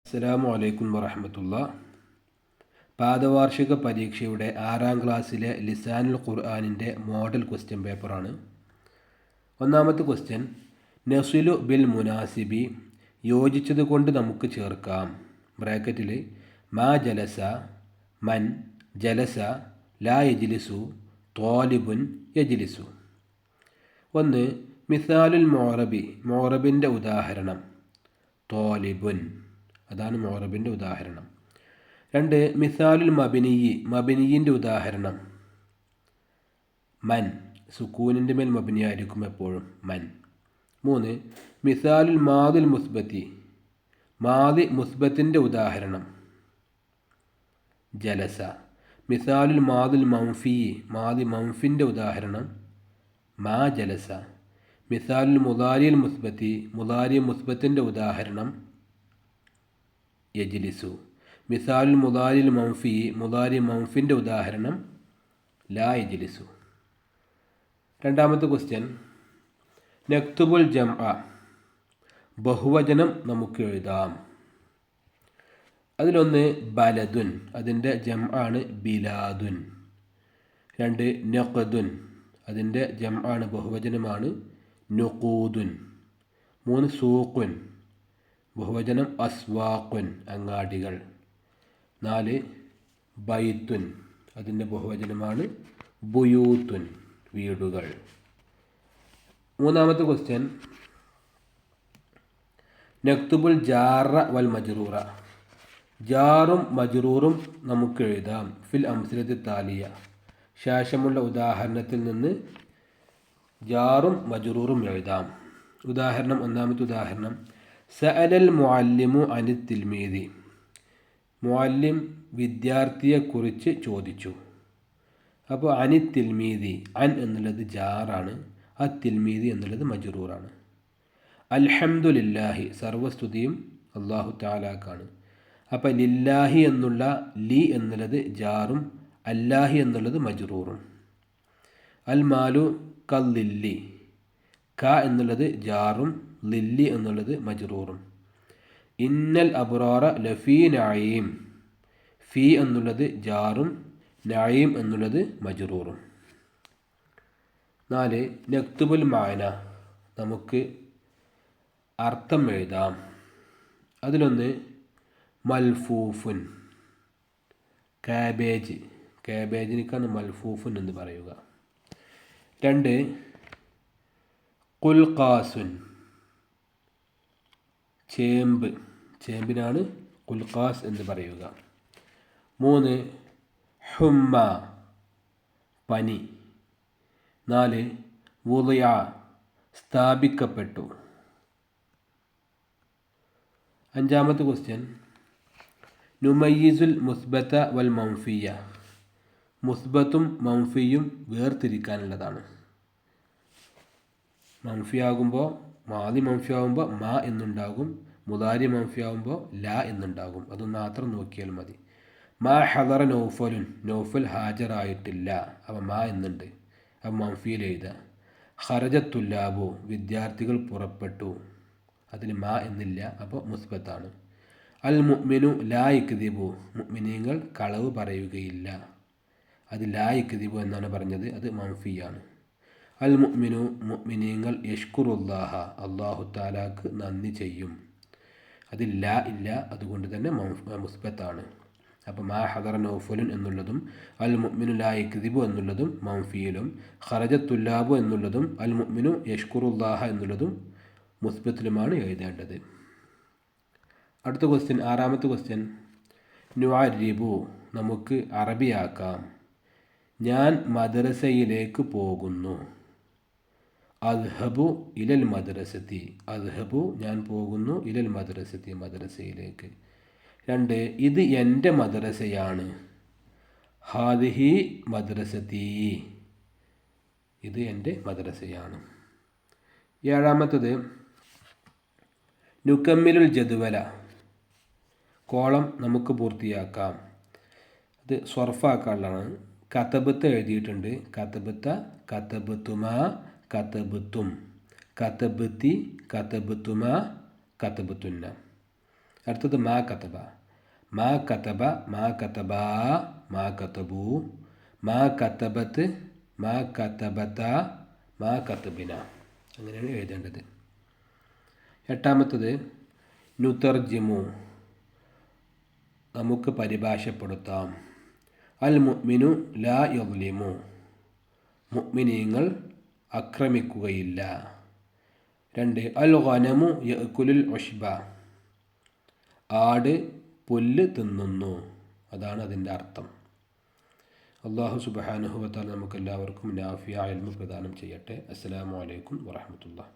അസ്സലാമു അലൈക്കും വറഹ്മത്തുള്ളാഹി. പാദവാർഷിക പരീക്ഷയുടെ 6ാം ക്ലാസ്സിലെ ലിസാനുൽ ഖുർആനിൻ്റെ മോഡൽ ക്വസ്റ്റ്യൻ പേപ്പറാണ്. ഒന്നാമത്തെ ക്വസ്റ്റ്യൻ, നസിലു ബിൽ മുനാസിബി, യോജിച്ചത് കൊണ്ട് നമുക്ക് ചേർക്കാം. ബ്രാക്കറ്റിൽ മാ ജലസ, മൻ ജലസ, ലാ യജ്ലിസു, ത്വാലിബുൻ യജ്ലിസു. ഒന്ന്, മിസാലുൽ മുഅറബി, മുഅറബിൻ്റെ ഉദാഹരണം ത്വാലിബുൻ, അതാണ് മുഅറബിൻ്റെ ഉദാഹരണം. രണ്ട്, മിസാലുൽ മബിനിയി, മബിനിയിൻ്റെ ഉദാഹരണം മൻ, സുക്കൂനിൻ്റെ മേൽ മബിനിയായിരിക്കും എപ്പോഴും മൻ. മൂന്ന്, മിസാലുൽ മാദിൽ മുസ്ബത്തി, മാദി മുസ്ബത്തിൻ്റെ ഉദാഹരണം ജലസ. മിസാലുൽ മാദിൽ മംഫി, മാദി മംഫിൻ്റെ ഉദാഹരണം മാ ജലസ. മിസാലുൽ മുദാരിൽ മുസ്ബത്തി, മുദാരി മുസ്ബത്തിൻ്റെ ഉദാഹരണം യജ്ലിസു. മിസാലുൽ മുദാരിൽ മംഫി, മുദാരി മംഫിൻ്റെ ഉദാഹരണം ലാ യജ്ലിസു. രണ്ടാമത്തെ ക്വസ്റ്റ്യൻ, നക്തുബുൽ ജംഅ, ബഹുവചനം നമുക്ക് എഴുതാം. അതിലൊന്ന് ബലദുൻ, അതിൻ്റെ ജംആണ് ബിലാദുൻ. രണ്ട്, നഖദുൻ, അതിൻ്റെ ജംആണ് ബഹുവചനമാണ് നുഖൂദുൻ. മൂന്ന്, സൂഖുൻ, ബഹുവചനം അസ്വാഖുൻ, അങ്ങാടികൾ. നാല്, ബൈത്തുൻ, അതിൻ്റെ ബഹുവചനമാണ് ബുയൂത്തുൻ, വീടുകൾ. മൂന്നാമത്തെ ക്വസ്റ്റ്യൻ, നക്തുബുൽ ജാറ വൽ മജ്റൂറ, ജാറും മജ്റൂറും നമുക്ക് എഴുതാം. ഫിൽ അംസിലത്തി താലിയ, ശേഷമുള്ള ഉദാഹരണത്തിൽ നിന്ന് ജാറും മജ്റൂറും എഴുതാം. ഉദാഹരണം, ഒന്നാമത്തെ ഉദാഹരണം, സഅലൽ മുഅല്ലിമു അനി തിൽമീദി, മുഅല്ലിം വിദ്യാർത്ഥിയെക്കുറിച്ച് ചോദിച്ചു. അപ്പോൾ അനി തിൽമീദി, അൻ എന്നുള്ളത് ജാറാണ്, തിൽമീദി എന്നുള്ളത് മജ്റൂറാണ്. അൽഹംദുലില്ലാഹി, സർവസ്തുതിയും അല്ലാഹു തആലാക്കാണ്. അപ്പോൾ ലില്ലാഹി എന്നുള്ള ലി എന്നുള്ളത് ജാറും അല്ലാഹി എന്നുള്ളത് മജ്റൂറും. അൽ മാലു കല്ലില്ലി, ക എന്നുള്ളത് ജാറും ലില്ലി എന്നുള്ളത് മജ്റൂറും. ഇന്നൽ അബ്റാറ ലഫീ നഈം, ഫീ എന്നുള്ളത് ജാറും നഈം എന്നുള്ളത് മജ്റൂറും. നാല്, നക്തുബുൽ മാന, നമുക്ക് അർത്ഥം എഴുതാം. അതിലൊന്ന് മൽഫൂഫുൻ, കാബേജ്, കാബേജിനേക്കാണ് മൽഫൂഫുൻ എന്ന് പറയുക. രണ്ട്, കുൽഖാസുൻ, ചേമ്പ്, ചേമ്പിനാണ് കുൽഖാസ് എന്ന് പറയുക. മൂന്ന്, ഹുമ്മ, പനി. നാല്, വുളിയ, സ്ഥാപിക്കപ്പെട്ടു. അഞ്ചാമത്തെ ക്വസ്റ്റ്യൻ, നുമയ്യിസുൽ മുസ്ബത്ത വൽ മംഫിയ, മുസ്ബത്തും മംഫിയും വേർതിരിക്കാനുള്ളതാണ്. മംഫിയാകുമ്പോൾ, മാദി മംഫിയാകുമ്പോൾ മാ എന്നുണ്ടാകും, മുദാരി മംഫിയാകുമ്പോൾ ലാ എന്നുണ്ടാകും. അത് മാത്രം നോക്കിയാൽ മതി. മാ ഹദറ നൗഫലുൻ, നൗഫൽ ഹാജറായിട്ടില്ല, അപ്പോൾ മാ എന്നുണ്ട്, അപ്പോൾ മംഫിയിൽ എഴുതുക. ഖറജത്തുല്ലാബു, വിദ്യാർത്ഥികൾ പുറപ്പെട്ടു, അതിൽ മാ എന്നില്ല, അപ്പോൾ മുസ്ബത്താണ്. അൽ മുഅ്മിനു ലാ യക്ദിബു, മുഅ്മിനീങ്ങൾ കളവ് പറയുകയില്ല, അത് ലാ യക്ദിബു എന്നാണ് പറഞ്ഞത്, അത് മംഫിയാണ്. അൽ മുഅ്മിനു, മുഅ്മിനീങ്ങൾ യഷ്കുറുല്ലാഹ, അല്ലാഹു തആലാക്ക് നന്ദി ചെയ്യും, അത് ലാ ഇല്ല, അതുകൊണ്ട് തന്നെ മുസ്ബത്താണ്. അപ്പോൾ മാ ഹദറ നൗഫലുൻ എന്നുള്ളതും അൽ മുഅ്മിനു ലാ യക്ദിബു എന്നുള്ളതും മംഫിയിലും, ഖറജത്തുല്ലാബു എന്നുള്ളതും അൽ മുഅ്മിനു യഷ്കുറുല്ലാഹ എന്നുള്ളതും മുസ്ബത്തിലുമാണ് എഴുതേണ്ടത്. അടുത്ത ക്വസ്റ്റ്യൻ, ആറാമത്തെ ക്വസ്റ്റ്യൻ, നുഅരിബു, നമുക്ക് അറബിയാക്കാം. ഞാൻ മദ്രസയിലേക്ക് പോകുന്നു. അദ്ഹബു ഇലൽ മദ്രസത്തി, അദ്ഹബു ഞാൻ പോകുന്നു, ഇലൽ മദ്രസത്തി മദ്രസയിലേക്ക്. രണ്ട്, ഇത് എൻ്റെ മദ്രസയാണ്. ഹാദിഹി മദ്രസത്തി, ഇത് എൻ്റെ മദ്രസയാണ്. ഏഴാമത്തത്, നുക്കമ്മിലുൽ ജദ്വല, കോളം നമുക്ക് പൂർത്തിയാക്കാം. അത് സ്വർഫാക്കാനുള്ളതാണ്. കതബത്ത് എഴുതിയിട്ടുണ്ട്, കതബത്ത, കതബത്തുമ, കതബത്തും, കതബത്തി, കതബത്തുമ, കതബത്തുന്ന. അടുത്തത് മാ കതബ. മാ കതബ, മാ കതബാ, മാ കതബു, മാ കതബത്ത്, മാ കതബത, മാ കതബിന. അങ്ങനെയാണ് എഴുതേണ്ടത്. എട്ടാമത്തത് നുതർജിമു, നമുക്ക് പരിഭാഷപ്പെടുത്താം. അൽ മുഅ്മിനു ലാ യദ്ലിമു, മുഅ്മിനീങ്ങൾ ആക്രമിക്കുകയില്ല. 2 അൽ ഗനമു യഅ്കുലുൽ ഉഷ്ബ, ആട് പുല്ല് തിന്നുന്നു. അതാണ് അതിൻ്റെ അർത്ഥം. അല്ലാഹു സുബ്ഹാനഹു വ തആല നമുക്കെല്ലാവർക്കും നാഫിയ ഇൽമു പ്രദാനം ചെയ്യട്ടെ. അസ്സലാമു അലൈക്കും വറഹ്മത്തുള്ളാഹി.